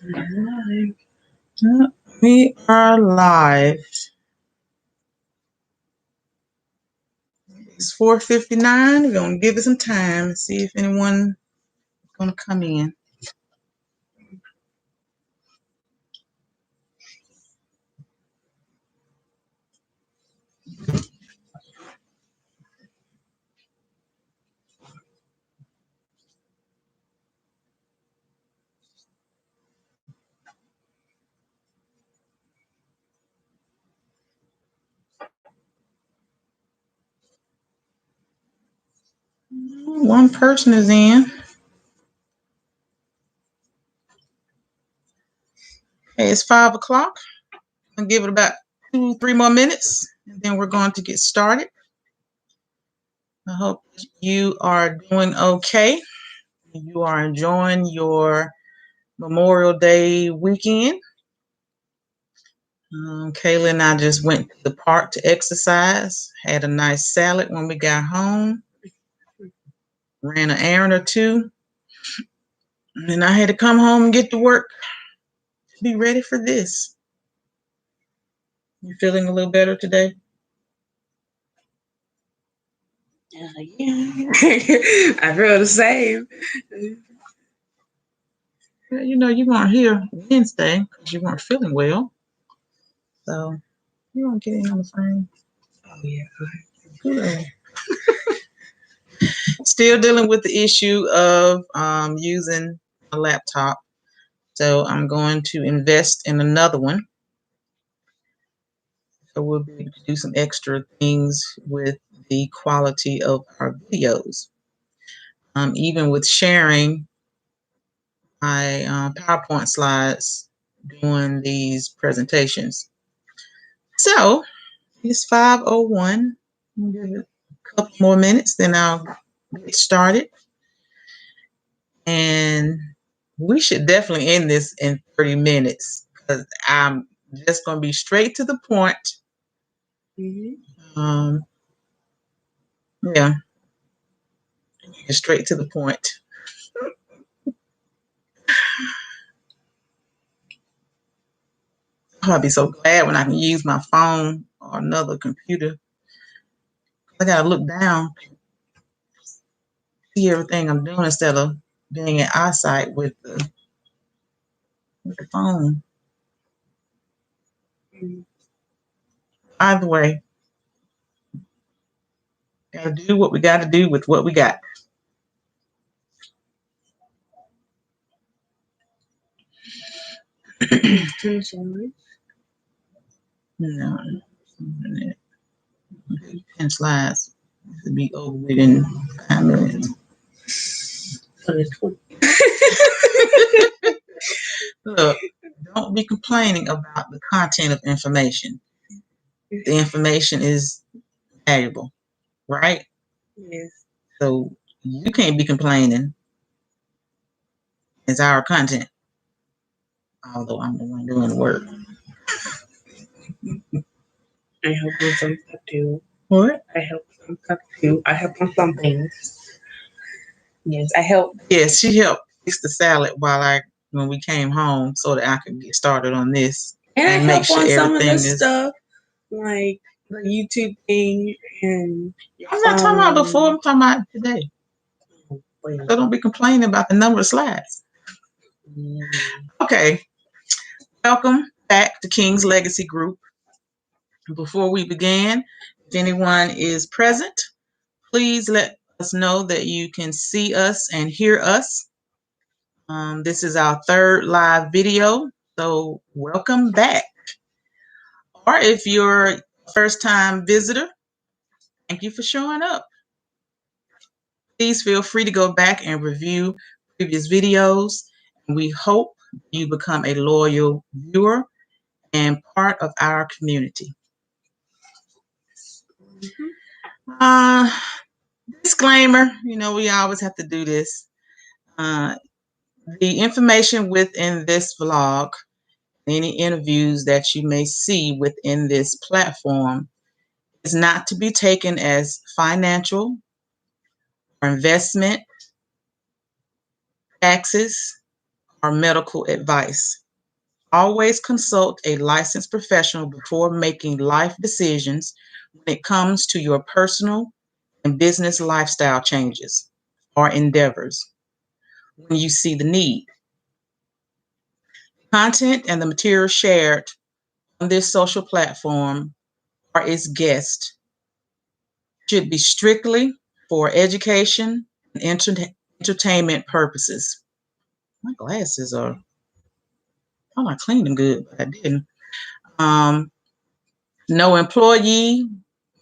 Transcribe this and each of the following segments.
Live. We are live. It's 4:59. We're gonna give it some time and see if anyone is gonna come in. One person is in. Hey, it's 5 o'clock. I'll give it about 2-3 more minutes, and then we're going to get started. I hope you are doing okay. You are enjoying your Memorial Day weekend. Kayla and I just went to the park to exercise, had a nice salad when we got home, ran an errand or two, and then I had to come home and get to work to be ready for this. You feeling a little better today? Yeah, I feel the same. Well, you know, you weren't here Wednesday because you weren't feeling well. So you won't get in on the phone. Oh, yeah. Good. Still dealing with the issue of using a laptop. So I'm going to invest in another one. So we'll be able to do some extra things with the quality of our videos. Even with sharing my PowerPoint slides doing these presentations. So it's 5:01. I'll give it a couple more minutes, then I'll get started. And we should definitely end this in 30 minutes because I'm just going to be straight to the point. Mm-hmm. Yeah, straight to the point. I'll be so glad when I can use my phone or another computer. I gotta look down, see everything I'm doing instead of being in eyesight with the phone. Either way, gotta do what we gotta do with what we got. No, 10 slides to be over within 5 minutes. Look, don't be complaining about the content of information. The information is valuable, right? Yes. So you can't be complaining. It's our content, although I'm the one doing the work. I help on some stuff too. What? I help some stuff too. I help on some things. Yes, I help. Yes, she helped fix the salad when we came home so that I could get started on this And I make help sure on some of everything the is. stuff, like the YouTube thing and. I'm not talking about before. I'm talking about today. So don't be complaining about the number of slides. Okay. Welcome back to King's Legacy Group. Before we begin, if anyone is present, please let us know that you can see us and hear us. This is our third live video, so welcome back. Or if you're a first-time visitor, thank you for showing up. Please feel free to go back and review previous videos. We hope you become a loyal viewer and part of our community. Disclaimer, we always have to do this. The information within this vlog, any interviews that you may see within this platform, is not to be taken as financial or investment, taxes, or medical advice. Always consult a licensed professional before making life decisions when it comes to your personal and business lifestyle changes or endeavors when you see the need. Content and the material shared on this social platform or its guests should be strictly for education and entertainment purposes. My glasses are, I cleaned them good, but I didn't. Um, no employee,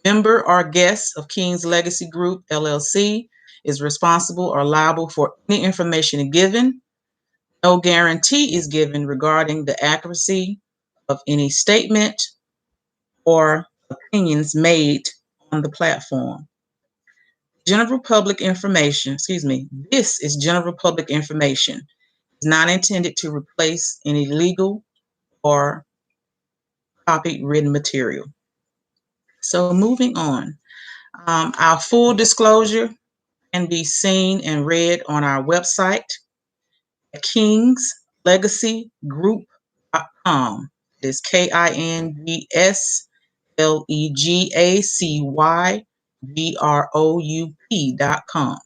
member, or guest of King's Legacy Group, LLC, is responsible or liable for any information given. No guarantee is given regarding the accuracy of any statement or opinions made on the platform. General public information, this is general public information. It's not intended to replace any legal or copyrighted material. So moving on, our full disclosure can be seen and read on our website at kingslegacygroup.com. It is KINGSLEGACYGROUP.com.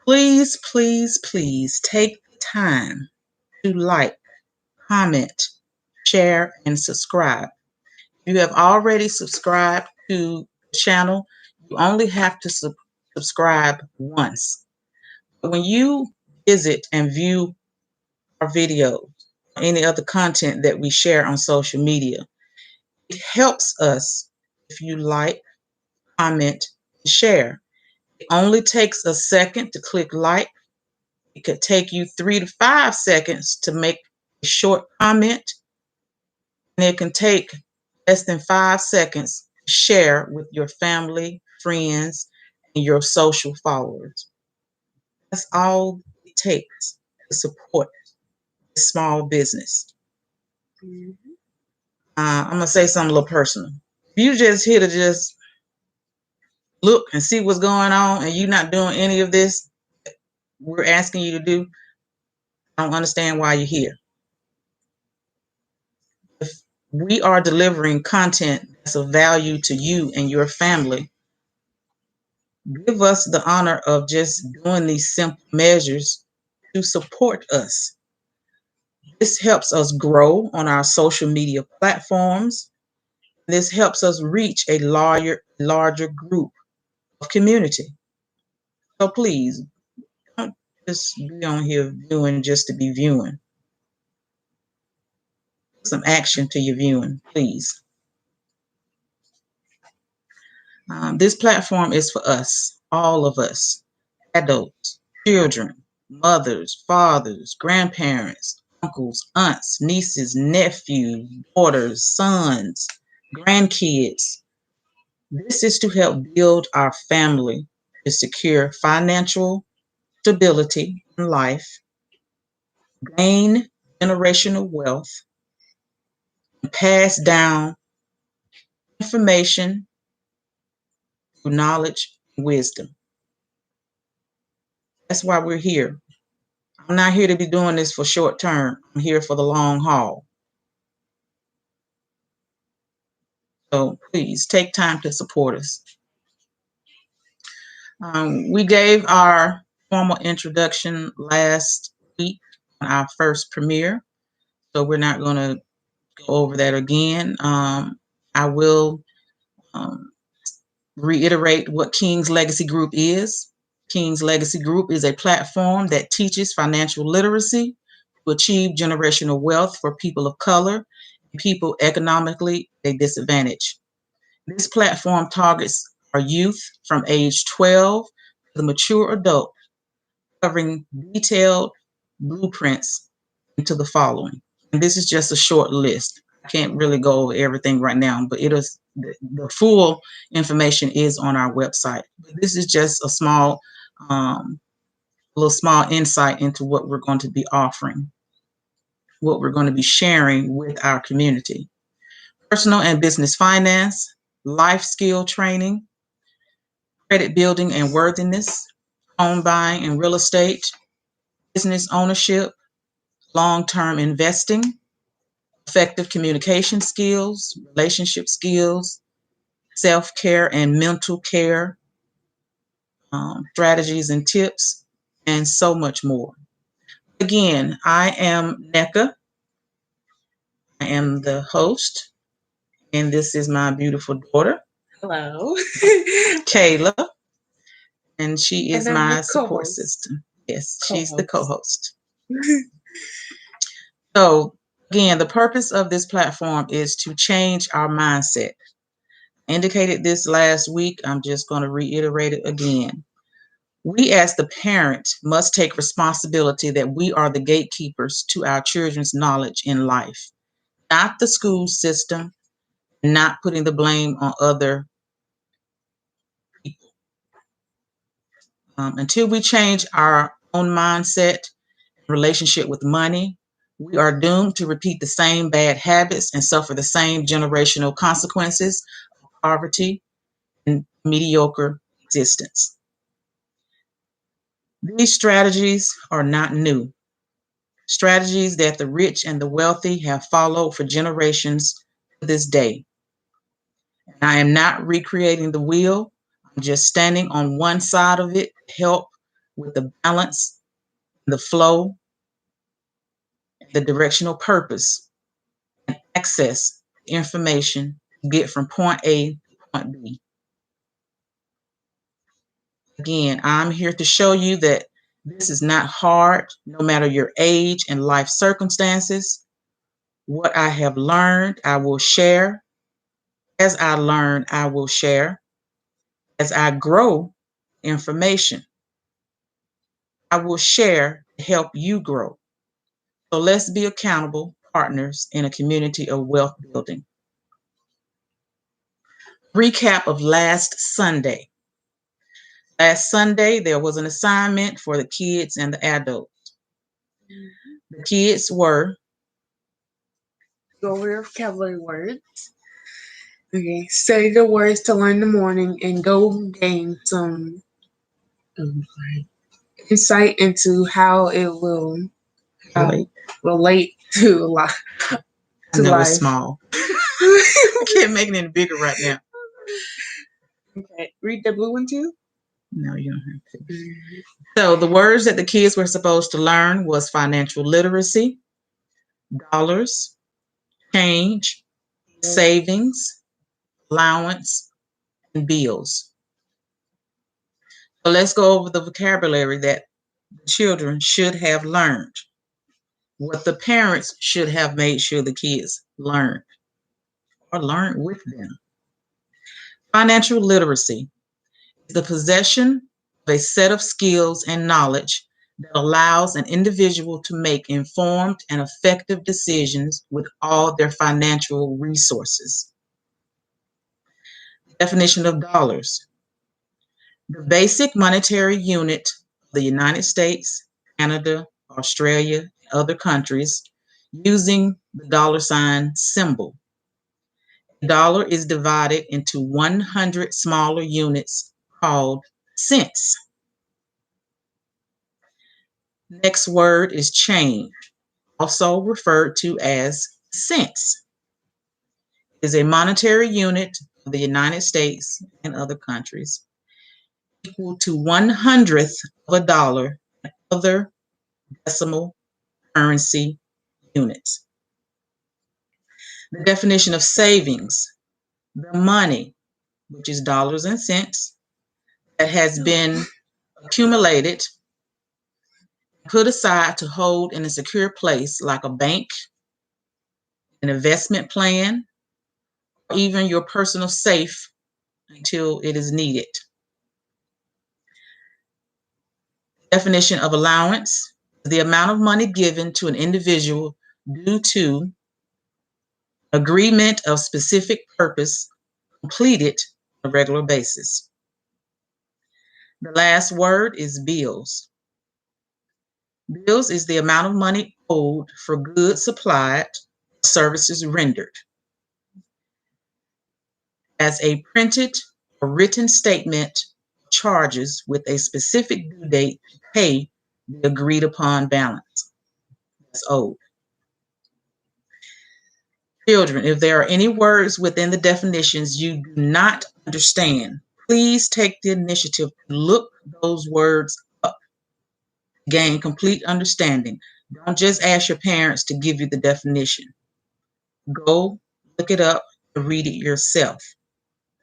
Please, please, please take the time to like, comment, share, and subscribe. If you have already subscribed to the channel, you only have to subscribe once. But when you visit and view our videos, or any other content that we share on social media, it helps us if you like, comment, and share. It only takes a second to click like. It could take you 3 to 5 seconds to make a short comment, and it can take less than 5 seconds to share with your family, friends, and your social followers. That's all it takes to support a small business. I'm going to say something a little personal. If you just here to just look and see what's going on and you're not doing any of this we're asking you to do, I don't understand why you're here. If we are delivering content that's of value to you and your family, give us the honor of just doing these simple measures to support us. This helps us grow on our social media platforms. This helps us reach a larger group of community. So please, don't just be on here viewing just to be viewing. Put some action to your viewing, please. This platform is for us, all of us, adults, children, mothers, fathers, grandparents, uncles, aunts, nieces, nephews, daughters, sons, grandkids. This is to help build our family to secure financial stability in life, gain generational wealth, and pass down information through knowledge and wisdom. That's why we're here. I'm not here to be doing this for short term. I'm here for the long haul. So please take time to support us. We gave our formal introduction last week on our first premiere, so we're not going to go over that again. I will reiterate what King's Legacy Group is. King's Legacy Group is a platform that teaches financial literacy to achieve generational wealth for people of color and people economically at a disadvantage. This platform targets our youth from age 12 to the mature adult, covering detailed blueprints into the following. And this is just a short list. I can't really go over everything right now, but it is the full information is on our website. This is just a small, little small insight into what we're going to be offering, what we're going to be sharing with our community. Personal and business finance, life skill training, credit building and worthiness, home buying and real estate, business ownership, long-term investing, effective communication skills, relationship skills, self-care and mental care, strategies and tips, and so much more. Again, I am NECA. I am the host, and this is my beautiful daughter, Hello. Kayla, and she is And I'm my the support co-host. system. Yes, she's the Co-host. co-host. So, again, the purpose of this platform is to change our mindset. I indicated this last week. I'm just going to reiterate it again. We, as the parent, must take responsibility that we are the gatekeepers to our children's knowledge in life, not the school system, not putting the blame on other people. Until we change our own mindset, relationship with money, we are doomed to repeat the same bad habits and suffer the same generational consequences of poverty and mediocre existence. These strategies are not new. Strategies that the rich and the wealthy have followed for generations to this day. And I am not recreating the wheel. I'm just standing on one side of it to help with the balance, the flow, the directional purpose, and access to information to get from point A to point B. Again, I'm here to show you that this is not hard, no matter your age and life circumstances. What I have learned, I will share. As I learn, I will share. As I grow information, I will share to help you grow. So let's be accountable partners in a community of wealth building. Recap of last Sunday. Last Sunday, there was an assignment for the kids and the adults. The kids were Go over your vocabulary words. Okay. Study the words to learn in the morning and go gain some insight into how it will relate to life. I know it's small. I can't make it any bigger right now. Okay. Read the blue one too. No, you don't have to. So the words that the kids were supposed to learn was financial literacy, dollars, change, savings, allowance, and bills. So let's go over the vocabulary that the children should have learned, what the parents should have made sure the kids learned or learned with them. Financial literacy is the possession of a set of skills and knowledge that allows an individual to make informed and effective decisions with all their financial resources. Definition of dollars. The basic monetary unit of the United States, Canada, Australia, and other countries using the dollar sign symbol. A dollar is divided into 100 smaller units called cents. Next word is change, also referred to as cents. It is a monetary unit of the United States and other countries, equal to 1/100th of a dollar and other decimal currency units. The definition of savings, the money, which is dollars and cents, that has been accumulated, put aside to hold in a secure place like a bank, an investment plan, or even your personal safe until it is needed. Definition of allowance, the amount of money given to an individual due to agreement of specific purpose completed on a regular basis. The last word is bills. Bills is the amount of money owed for goods supplied, services rendered. As a printed or written statement charges with a specific due date to pay the agreed upon balance that's owed. Children, if there are any words within the definitions you do not understand, please take the initiative to look those words up to gain complete understanding. Don't just ask your parents to give you the definition. Go look it up and read it yourself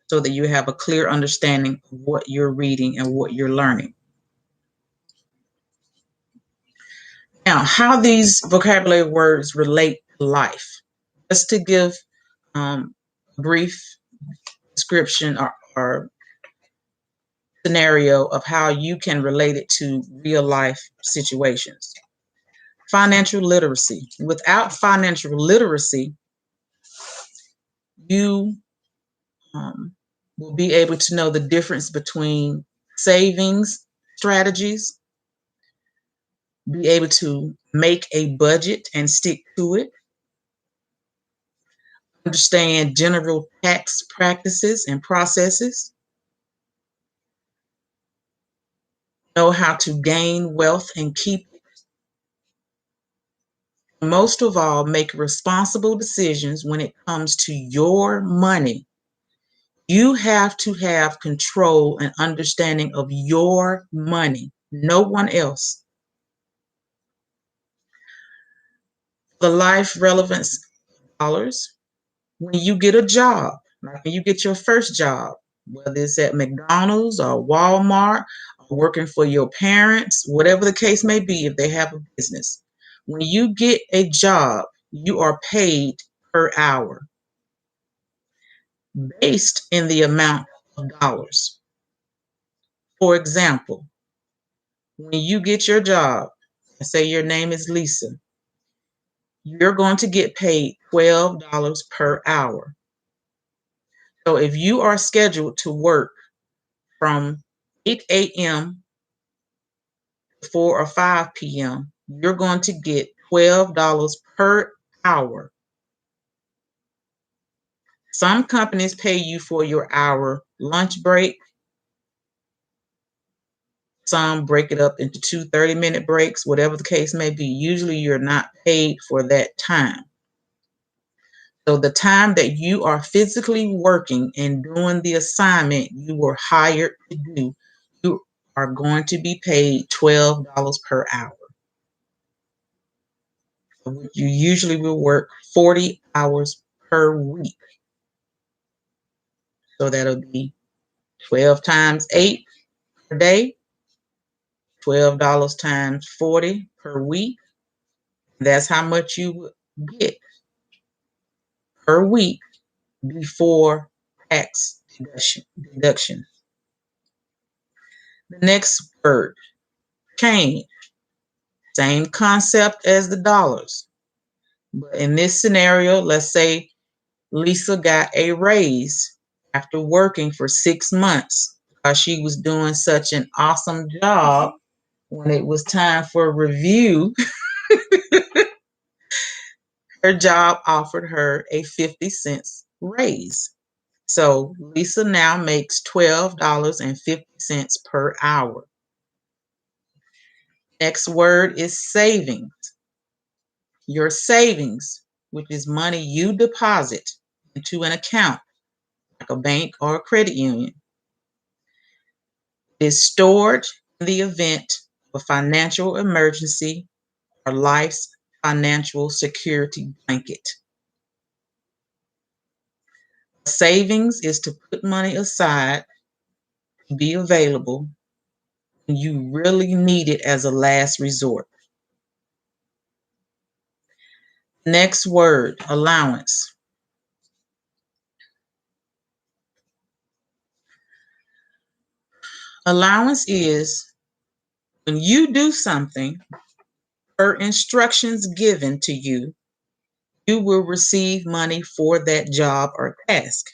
so that you have a clear understanding of what you're reading and what you're learning. Now, how these vocabulary words relate to life. Just to give a brief description or scenario of how you can relate it to real life situations. Financial literacy. Without financial literacy, you will be able to know the difference between savings strategies, be able to make a budget and stick to it, understand general tax practices and processes, know how to gain wealth and keep it. Most of all, make responsible decisions when it comes to your money. You have to have control and understanding of your money, no one else. The life relevance dollars, when you get a job, like when you get your first job, whether it's at McDonald's or Walmart, or working for your parents, whatever the case may be, if they have a business. When you get a job, you are paid per hour based in the amount of dollars. For example, when you get your job, say your name is Lisa, you're going to get paid $12 per hour. So if you are scheduled to work from 8 a.m. to 4 or 5 p.m., you're going to get $12 per hour. Some companies pay you for your hour lunch break. Some break it up into 2 30-minute breaks, whatever the case may be. Usually you're not paid for that time. So the time that you are physically working and doing the assignment you were hired to do, you are going to be paid $12 per hour. You usually will work 40 hours per week. So that'll be 12 times 8 per day, $12 times 40 per week. That's how much you would get per week before tax deduction. The next word, change. Same concept as the dollars. But in this scenario, let's say Lisa got a raise after working for 6 months because she was doing such an awesome job. When it was time for review, her job offered her a 50-cent raise. So Lisa now makes $12.50 per hour. Next word is savings. Your savings, which is money you deposit into an account, like a bank or a credit union, is stored in the event of a financial emergency or life's financial security blanket. Savings is to put money aside to be available when you really need it as a last resort. Next word, allowance. Allowance is when you do something per instructions given to you, you will receive money for that job or task.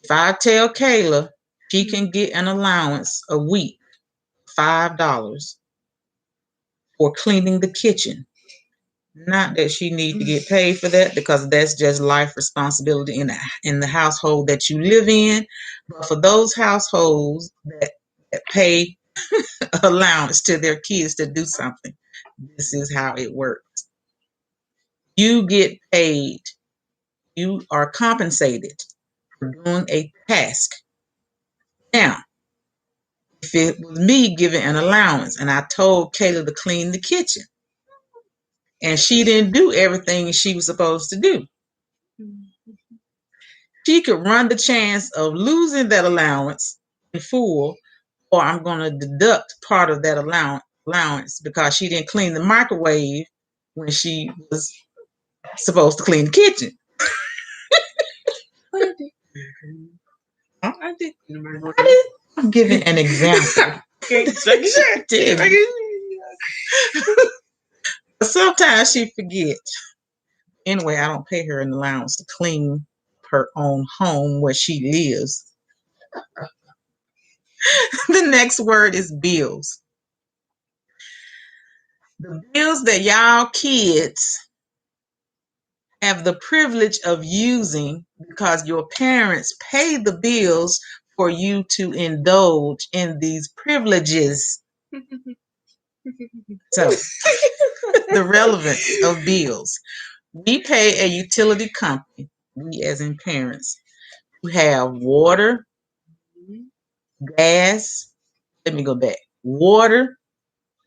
If I tell Kayla she can get an allowance a week, $5 for cleaning the kitchen, Not that she need to get paid for that, because that's just life responsibility in the household that you live in. But for those households that pay allowance to their kids to do something, this is how it works. You get paid. You are compensated for doing a task. Now, if it was me giving an allowance and I told Kayla to clean the kitchen and she didn't do everything she was supposed to do, she could run the chance of losing that allowance in full, or I'm going to deduct part of that allowance because she didn't clean the microwave when she was supposed to clean the kitchen. I did. I'm giving an example. Sometimes she forgets. Anyway, I don't pay her an allowance to clean her own home where she lives. The next word is bills. The bills that y'all kids have the privilege of using because your parents pay the bills for you to indulge in these privileges. So, the relevance of bills. We pay a utility company, we as in parents, who have water, gas, let me go back, water,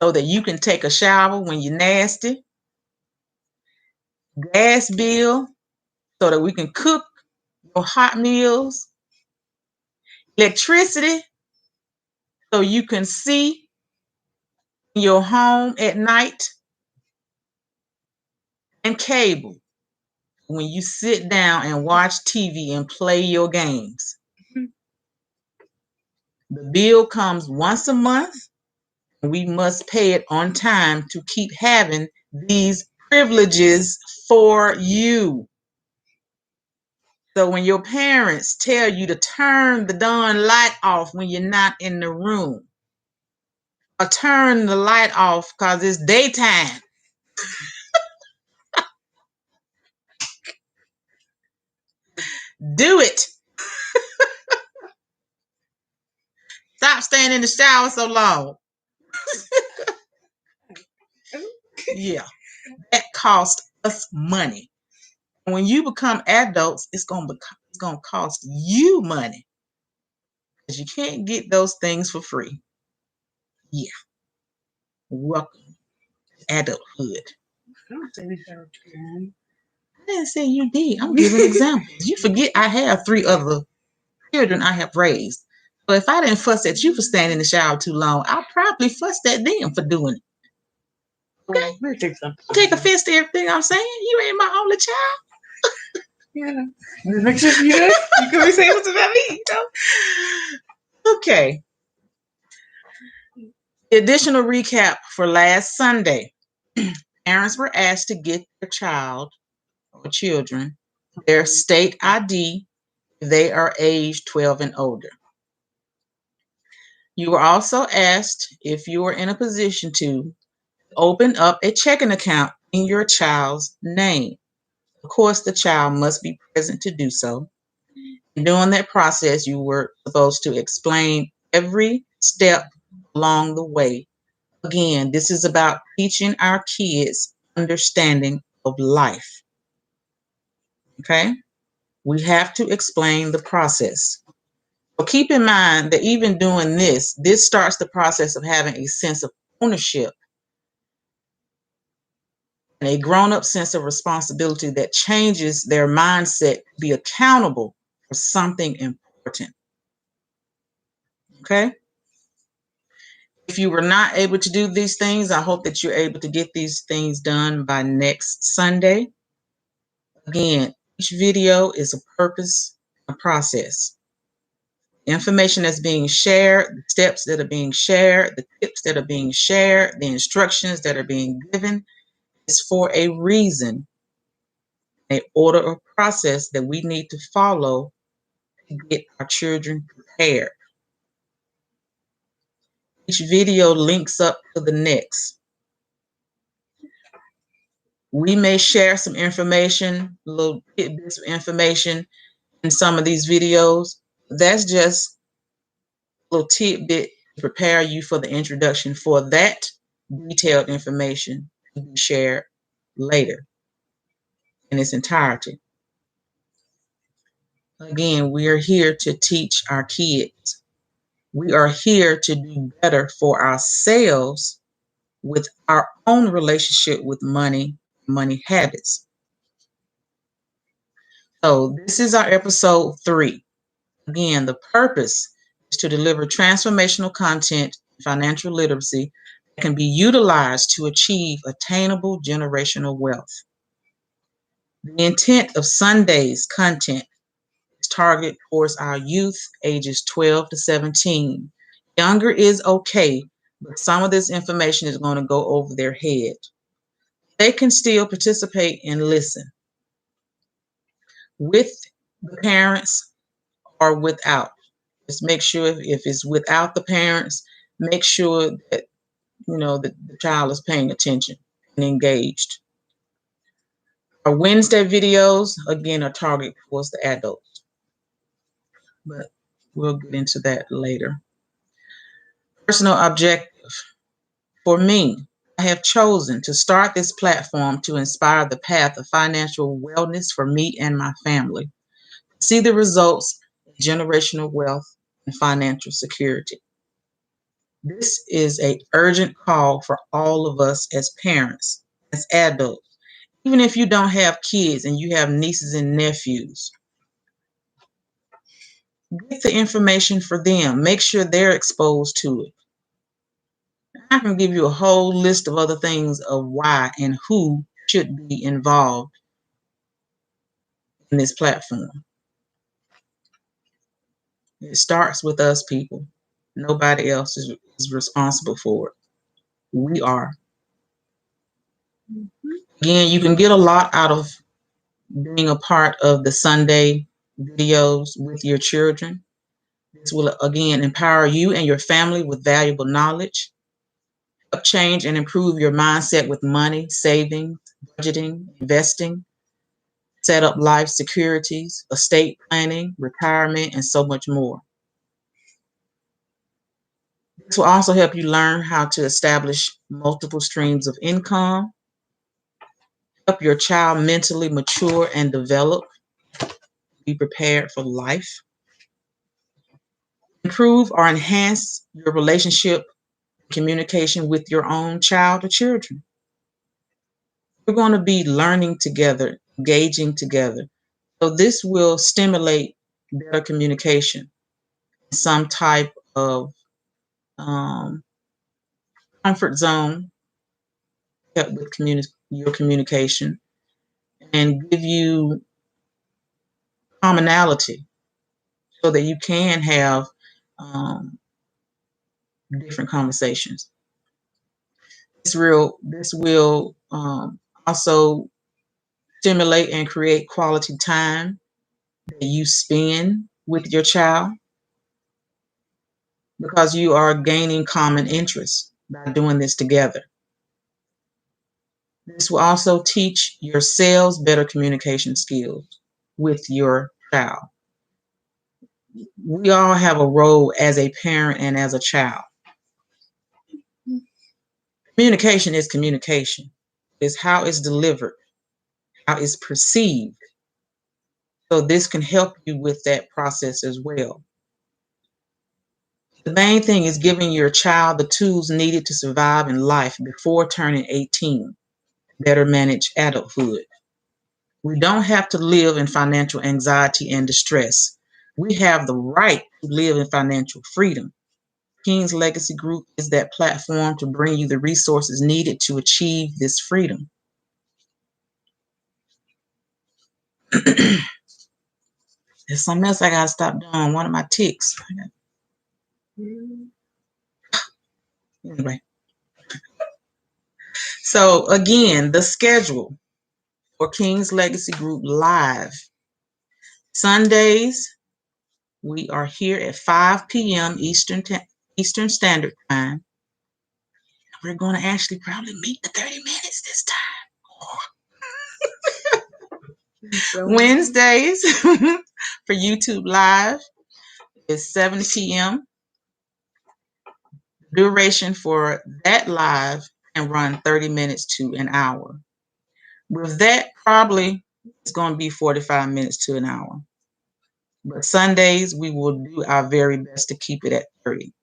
so that you can take a shower when you're nasty, gas bill, so that we can cook your hot meals, electricity, so you can see your home at night, and cable, when you sit down and watch TV and play your games. The bill comes once a month, and we must pay it on time to keep having these privileges for you. So when your parents tell you to turn the darn light off when you're not in the room, or turn the light off because it's daytime, do it. Stop staying in the shower so long. Yeah, that costs us money. When you become adults, it's gonna cost you money, because you can't get those things for free. Yeah, welcome to adulthood. I didn't say you did. I'm giving examples. You forget I have 3 other children I have raised. So if I didn't fuss at you for standing in the shower too long, I probably fussed at them for doing it. Okay? Take offense to everything I'm saying. You ain't my only child. Yeah. Make sure you know you can be saying something about me, you know? Okay. The additional recap for last Sunday. Parents were asked to get their child or children their state ID if they are age 12 and older. You were also asked, if you are in a position to, open up a checking account in your child's name. Of course, the child must be present to do so. And during that process, you were supposed to explain every step along the way. Again, this is about teaching our kids understanding of life. Okay? We have to explain the process. So keep in mind that even doing this starts the process of having a sense of ownership and a grown-up sense of responsibility that changes their mindset to be accountable for something important. Okay? If you were not able to do these things, I hope that you're able to get these things done by next Sunday. Again, each video is a purpose, a process. Information that's being shared, the steps that are being shared, the tips that are being shared, the instructions that are being given is for a reason, an order or process that we need to follow to get our children prepared. Each video links up to the next. We may share some information, little tidbits of information in some of these videos. That's just a little tidbit to prepare you for the introduction for that detailed information to be shared later in its entirety. Again, we are here to teach our kids. We are here to do better for ourselves with our own relationship with money, money habits. So this is our episode 3. Again, the purpose is to deliver transformational content, financial literacy that can be utilized to achieve attainable generational wealth. The intent of Sunday's content is targeted towards our youth ages 12 to 17. Younger is okay, but some of this information is going to go over their head. They can still participate and listen with the parents or without. Just make sure if it's without the parents, make sure that that the child is paying attention and engaged. Our Wednesday videos, again, are targeted towards the adults, but we'll get into that later. Personal objective. For me, I have chosen to start this platform to inspire the path of financial wellness for me and my family. See the results in generational wealth and financial security. This is an urgent call for all of us as parents, as adults. Even if you don't have kids and you have nieces and nephews, get the information for them. Make sure they're exposed to it. I can give you a whole list of other things of why and who should be involved in this platform. It starts with us people. Nobody else is responsible for it. We are. Again, you can get a lot out of being a part of the Sunday videos with your children. This will again empower you and your family with valuable knowledge, help change and improve your mindset with money, saving, budgeting, investing, set up life securities, estate planning, retirement, and so much more. This will also help you learn how to establish multiple streams of income, help your child mentally mature and develop, be prepared for life, improve or enhance your relationship communication with your own child or children. We're going to be learning together, engaging together. So this will stimulate better communication, some type of comfort zone, help with your communication, and give you commonality so that you can have different conversations. This will also stimulate and create quality time that you spend with your child because you are gaining common interests by doing this together. This will also teach yourselves better communication skills with your child. We all have a role as a parent and as a child. Communication is communication. It's how it's delivered, how it's perceived. So this can help you with that process as well. The main thing is giving your child the tools needed to survive in life before turning 18, better manage adulthood. We don't have to live in financial anxiety and distress. We have the right to live in financial freedom. King's Legacy Group is that platform to bring you the resources needed to achieve this freedom. There's something else I gotta stop doing. One of my ticks. Anyway. So again, the schedule for King's Legacy Group Live. Sundays, we are here at 5 p.m. Eastern Standard Time. We're going to actually probably meet the 30 minutes this time. So Wednesdays for YouTube Live is 7 p.m. Duration for that live can run 30 minutes to an hour. With that, probably it's going to be 45 minutes to an hour. But Sundays, we will do our very best to keep it at 30.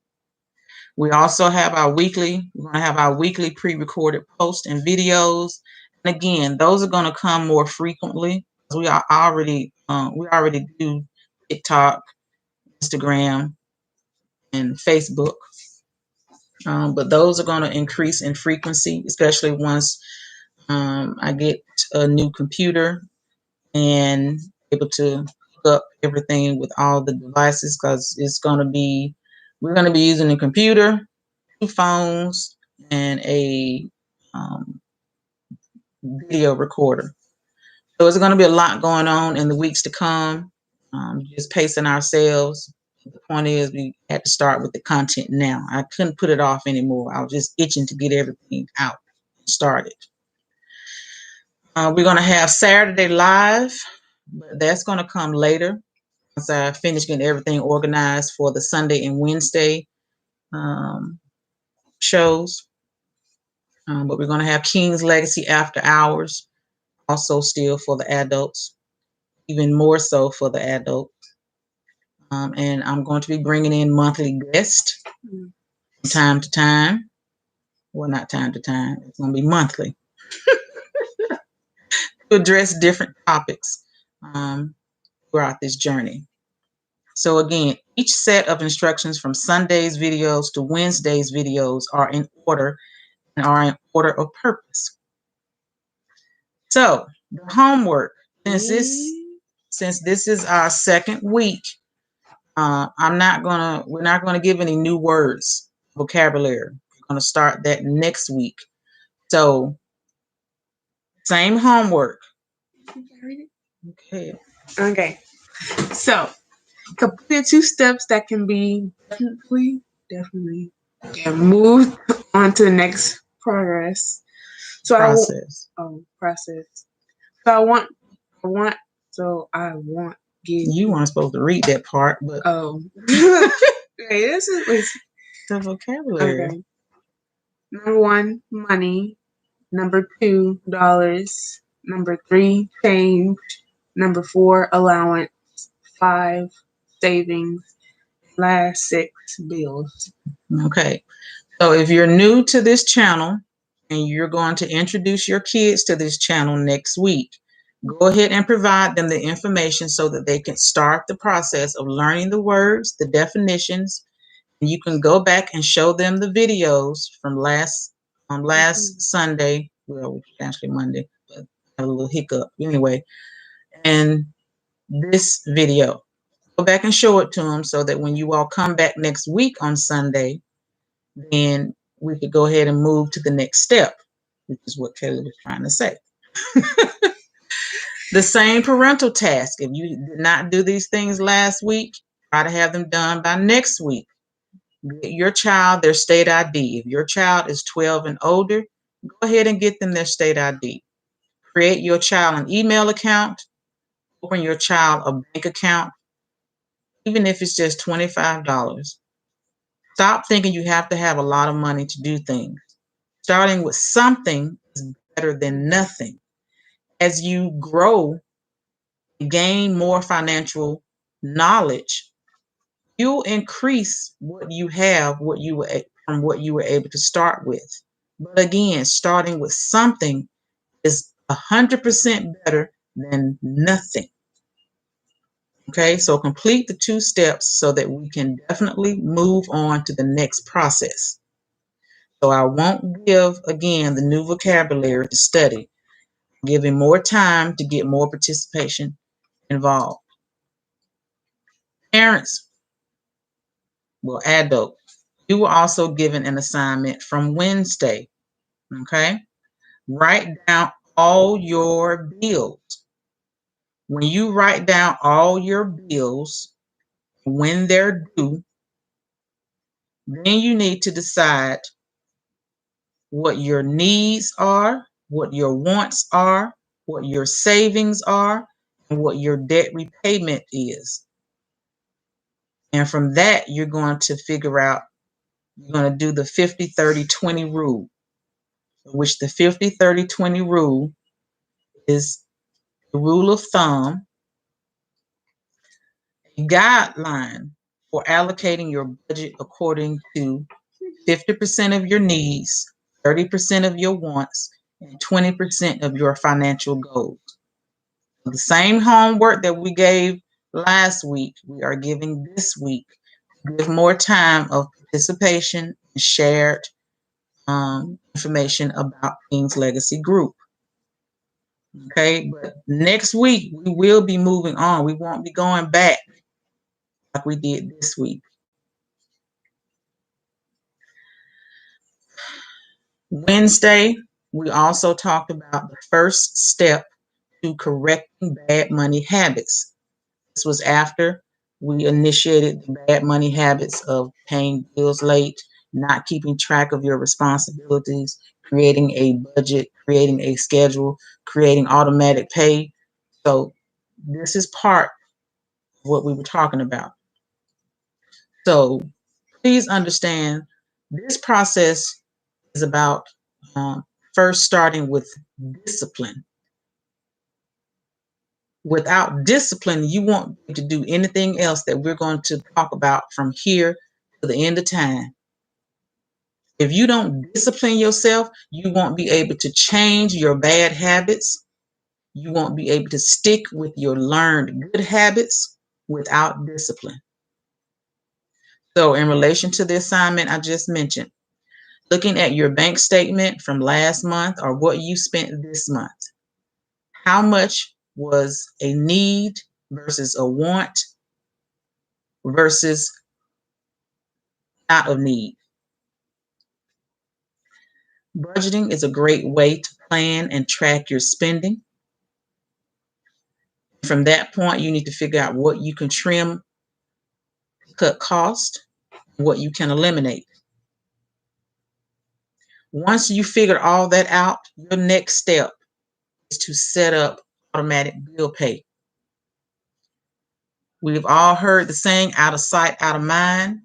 We also have we're going to have our weekly pre-recorded posts and videos. And again, those are going to come more frequently. We already do TikTok, Instagram, and Facebook. But those are going to increase in frequency, especially once I get a new computer and able to hook up everything with all the devices, because we're going to be using a computer, 2 phones, and a um, video recorder. So it's going to be a lot going on in the weeks to come. Just pacing ourselves. The point is, we had to start with the content now. I couldn't put it off anymore. I was just itching to get everything out started. We're going to have Saturday Live, but that's going to come later once I finish getting everything organized for the Sunday and Wednesday shows. But we're going to have King's Legacy After Hours, also still for the adults, even more so for the adults. And I'm going to be bringing in monthly guests from time to time. Well, not time to time. It's going to be monthly to address different topics throughout this journey. So again, each set of instructions from Sunday's videos to Wednesday's videos are in order and are in order of purpose. So the homework, since this is our second week, we're not gonna give any new words, vocabulary. We're gonna start that next week. So same homework. Okay. Okay. So complete 2 steps that can be definitely moved on to the next progress. So Process. Process. So I want You weren't supposed to read that part, but okay, this is the vocabulary. okay. Number 1, money. Number 2, dollars. Number 3, change. Number 4, allowance. 5, savings. Last 6, bills. Okay. So if you're new to this channel and you're going to introduce your kids to this channel next week, go ahead and provide them the information so that they can start the process of learning the words, the definitions, and you can go back and show them the videos from last Sunday. Well, which was actually Monday, but I had a little hiccup anyway. And this video, go back and show it to them so that when you all come back next week on Sunday, then we could go ahead and move to the next step, which is what Kelly was trying to say. The same parental task. If you did not do these things last week, try to have them done by next week. Get your child their state ID. If your child is 12 and older, go ahead and get them their state ID. Create your child an email account. Open your child a bank account, even if it's just $25. Stop thinking you have to have a lot of money to do things. Starting with something is better than nothing. As you grow, gain more financial knowledge, you'll increase what you have, from what you were able to start with. But again, starting with something is 100% better than nothing. Okay, so complete the 2 steps so that we can definitely move on to the next process. So I won't give, again, the new vocabulary to study. Giving more time to get more participation involved. Parents, well, adult, you were also given an assignment from Wednesday. Okay, write down all your bills. When you write down all your bills, when they're due, then you need to decide what your needs are, what your wants are, what your savings are, and what your debt repayment is. And from that, you're going to figure out, you're going to do the 50-30-20 rule, which the 50-30-20 rule is the rule of thumb, a guideline for allocating your budget according to 50% of your needs, 30% of your wants, and 20% of your financial goals. The same homework that we gave last week, we are giving this week. Give more time of participation and shared information about King's Legacy Group. Okay, but next week we will be moving on. We won't be going back like we did this week. Wednesday, we also talked about the first step to correcting bad money habits. This was after we initiated the bad money habits of paying bills late, not keeping track of your responsibilities, creating a budget, creating a schedule, creating automatic pay. So this is part of what we were talking about. So please understand this process is about first starting with discipline. Without discipline, you won't be able to do anything else that we're going to talk about from here to the end of time. If you don't discipline yourself, you won't be able to change your bad habits. You won't be able to stick with your learned good habits without discipline. So in relation to the assignment I just mentioned, looking at your bank statement from last month or what you spent this month, how much was a need versus a want versus not of need. Budgeting is a great way to plan and track your spending. From that point, you need to figure out what you can trim, cut cost, what you can eliminate. Once you figure all that out, your next step is to set up automatic bill pay. We've all heard the saying, out of sight, out of mind.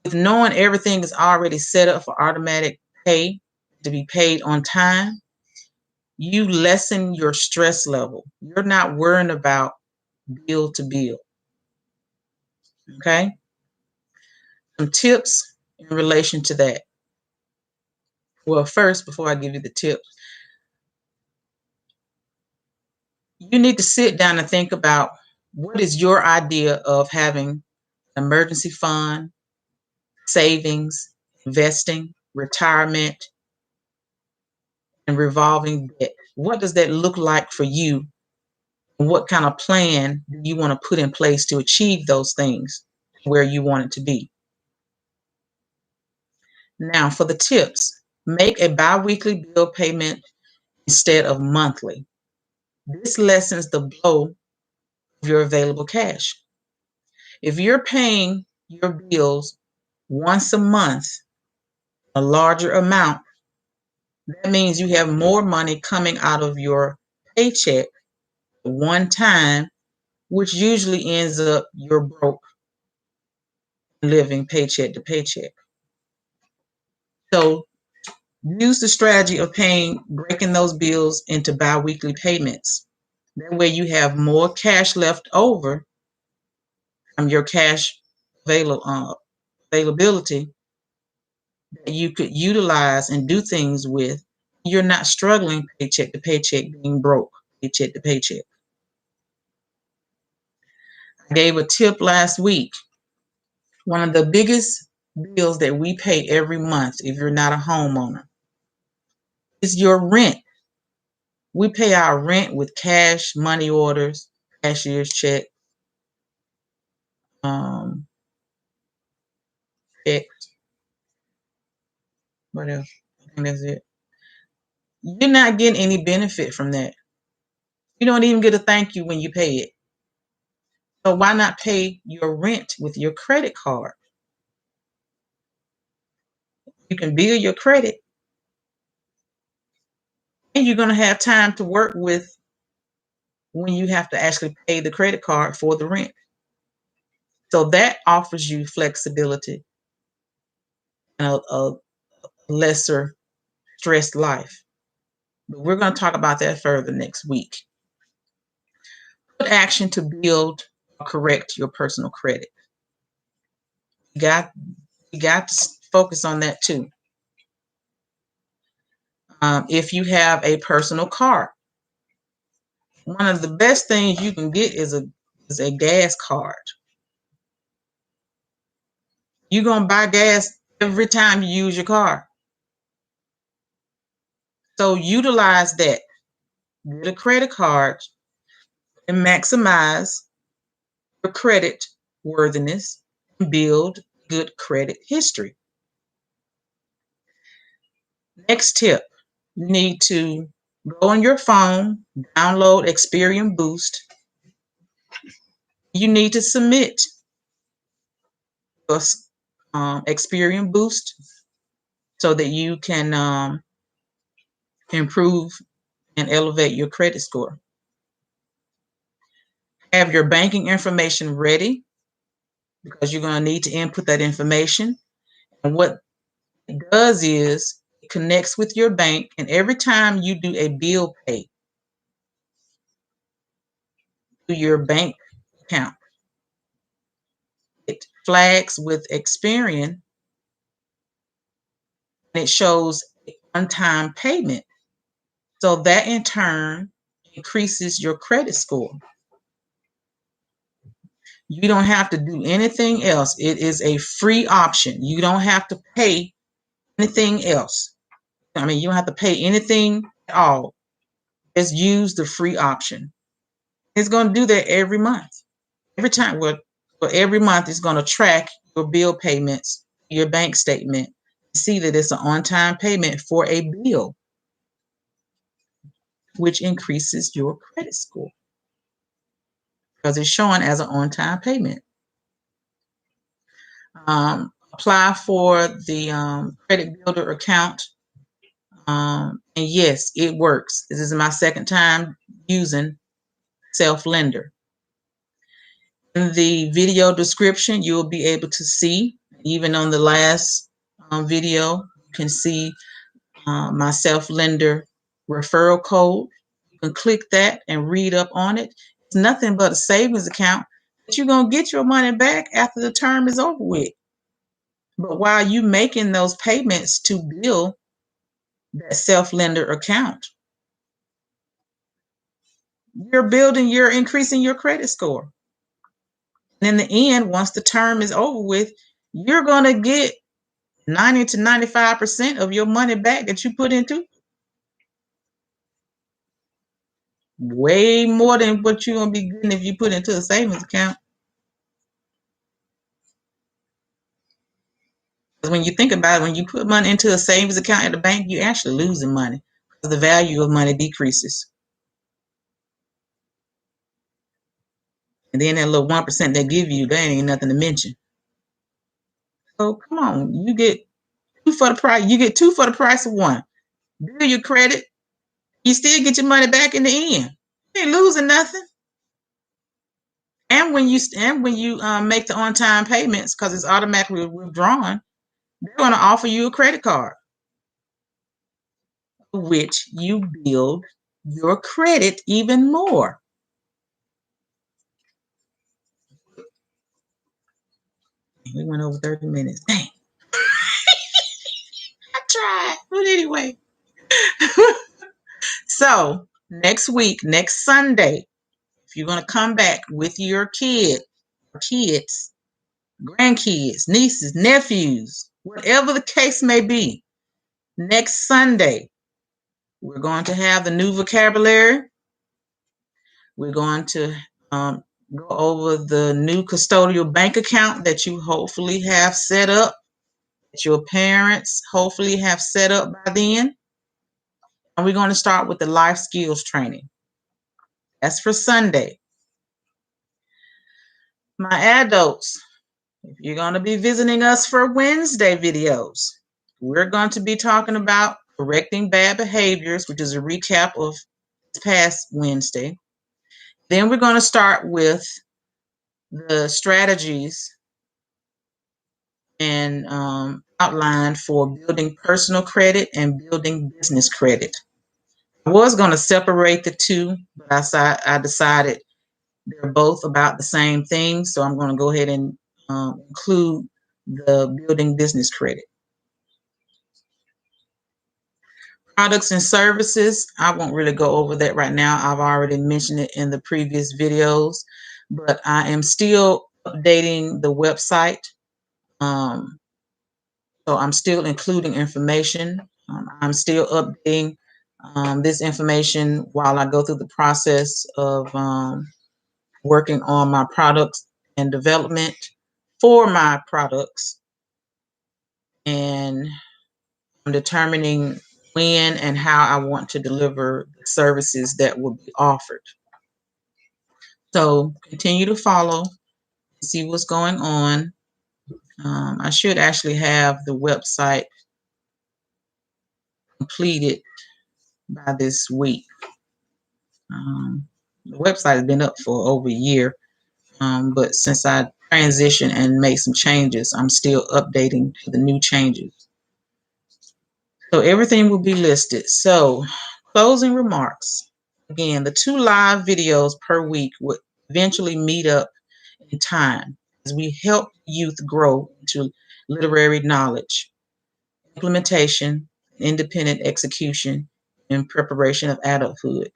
With knowing everything is already set up for automatic pay to be paid on time, you lessen your stress level. You're not worrying about bill to bill. Okay? Some tips in relation to that. Well, first, before I give you the tips, you need to sit down and think about what is your idea of having an emergency fund, savings, investing, retirement, and revolving debt. What does that look like for you? And what kind of plan do you want to put in place to achieve those things where you want it to be? Now, for the tips, make a biweekly bill payment instead of monthly. This lessens the blow of your available cash. If you're paying your bills once a month, a larger amount, that means you have more money coming out of your paycheck one time, which usually ends up you're broke, living paycheck to paycheck. So use the strategy of breaking those bills into biweekly payments. That way you have more cash left over from your cash availability that you could utilize and do things with. You're not struggling paycheck to paycheck, being broke paycheck to paycheck. I gave a tip last week. One of the biggest bills that we pay every month, if you're not a homeowner, is your rent. We pay our rent with cash, money orders, cashier's check, checks. What else? I think that's it. You're not getting any benefit from that. You don't even get a thank you when you pay it. So why not pay your rent with your credit card? You can build your credit, and you're going to have time to work with when you have to actually pay the credit card for the rent. So that offers you flexibility and a lesser stressed life. But we're going to talk about that further next week. Put action to build or correct your personal credit. You got to focus on that too. If you have a personal card, one of the best things you can get is a gas card. You're going to buy gas every time you use your car. So utilize that. Get a credit card and maximize your credit worthiness and build good credit history. Next tip, you need to go on your phone, download Experian Boost. You need to submit your Experian Boost so that you can improve and elevate your credit score. Have your banking information ready because you're going to need to input that information. And what it does is it connects with your bank, and every time you do a bill pay to your bank account, it flags with Experian and it shows on-time payment. So that in turn increases your credit score. You don't have to do anything else. It is a free option. You don't have to pay anything else. I mean, you don't have to pay anything at all. Just use the free option. It's going to do that every month. Every time, well, every month it's going to track your bill payments, your bank statement, see that it's an on-time payment for a bill, which increases your credit score because it's showing as an on-time payment. Apply for the credit builder account. And yes, it works. This is my second time using Self-Lender. In the video description, you'll be able to see, even on the last video, you can see my Self-Lender referral code. You can click that and read up on it. It's nothing but a savings account that you're going to get your money back after the term is over with. But while you're making those payments to build that Self-Lender account, you're increasing your credit score. And in the end, once the term is over with, you're going to get 90 to 95% of your money back that you put into. Way more than what you're going to be getting if you put into a savings account. Because when you think about it, when you put money into a savings account at the bank, you're actually losing money because the value of money decreases. And then that little 1% they give you, that ain't nothing to mention. So come on, you get two for the price. You get two for the price of one. Build your credit. You still get your money back in the end. You ain't losing nothing. And when you make the on-time payments, because it's automatically withdrawn, they're going to offer you a credit card, which you build your credit even more. We went over 30 minutes. Dang. I tried. But anyway. So next week, next Sunday, if you're going to come back with your kids, grandkids, nieces, nephews, whatever the case may be, next Sunday, we're going to have the new vocabulary. We're going to go over the new custodial bank account that you hopefully have set up, that your parents hopefully have set up by then. And we're going to start with the life skills training. That's for Sunday. My adults, if you're going to be visiting us for Wednesday videos, we're going to be talking about correcting bad behaviors, which is a recap of this past Wednesday. Then we're going to start with the strategies and outline for building personal credit and building business credit. I was going to separate the two, but I decided they're both about the same thing. So I'm going to go ahead and include the building business credit. Products and services, I won't really go over that right now. I've already mentioned it in the previous videos, but I am still updating the website. So I'm still including information. I'm still updating this information while I go through the process of working on my products and development for my products. And I'm determining when and how I want to deliver the services that will be offered. So continue to follow, see what's going on. I should actually have the website completed by this week. The website has been up for over a year, but since I transitioned and made some changes, I'm still updating to the new changes. So everything will be listed. So closing remarks. Again, the 2 live videos per week would eventually meet up in time as we help youth grow into literary knowledge, implementation, independent execution, and preparation of adulthood.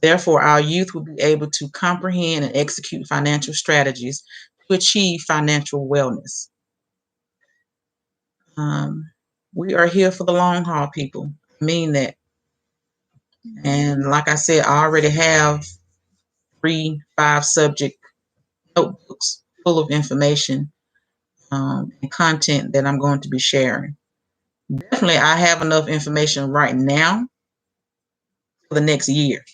Therefore, our youth will be able to comprehend and execute financial strategies to achieve financial wellness. We are here for the long haul, people. I mean that. And like I said, I already have 3, 5 subject notebooks full of information and content that I'm going to be sharing. Definitely, I have enough information right now for the next year.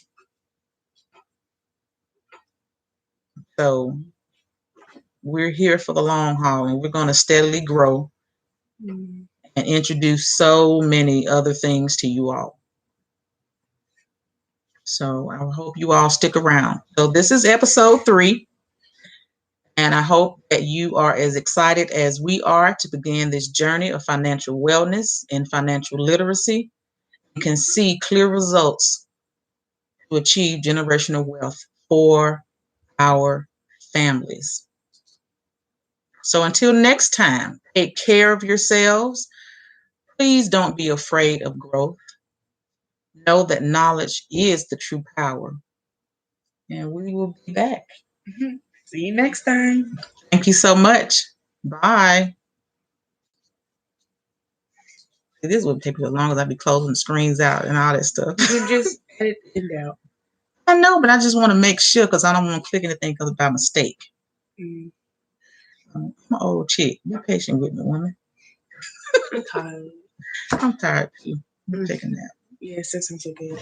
So we're here for the long haul, and we're going to steadily grow and introduce so many other things to you all. So I hope you all stick around. So this is episode 3. And I hope that you are as excited as we are to begin this journey of financial wellness and financial literacy and can see clear results to achieve generational wealth for our families. So until next time, take care of yourselves. Please don't be afraid of growth. Know that knowledge is the true power. And we will be back. See you next time. Thank you so much. Bye. This would take me as long as I'd be closing the screens out and all that stuff. You just edit it out. I know, but I just want to make sure because I don't want to click anything because by mistake. I'm an old chick. Be patient with me, woman. I'm tired. I'm tired too. I'm taking a nap. Yeah, since I'm so good.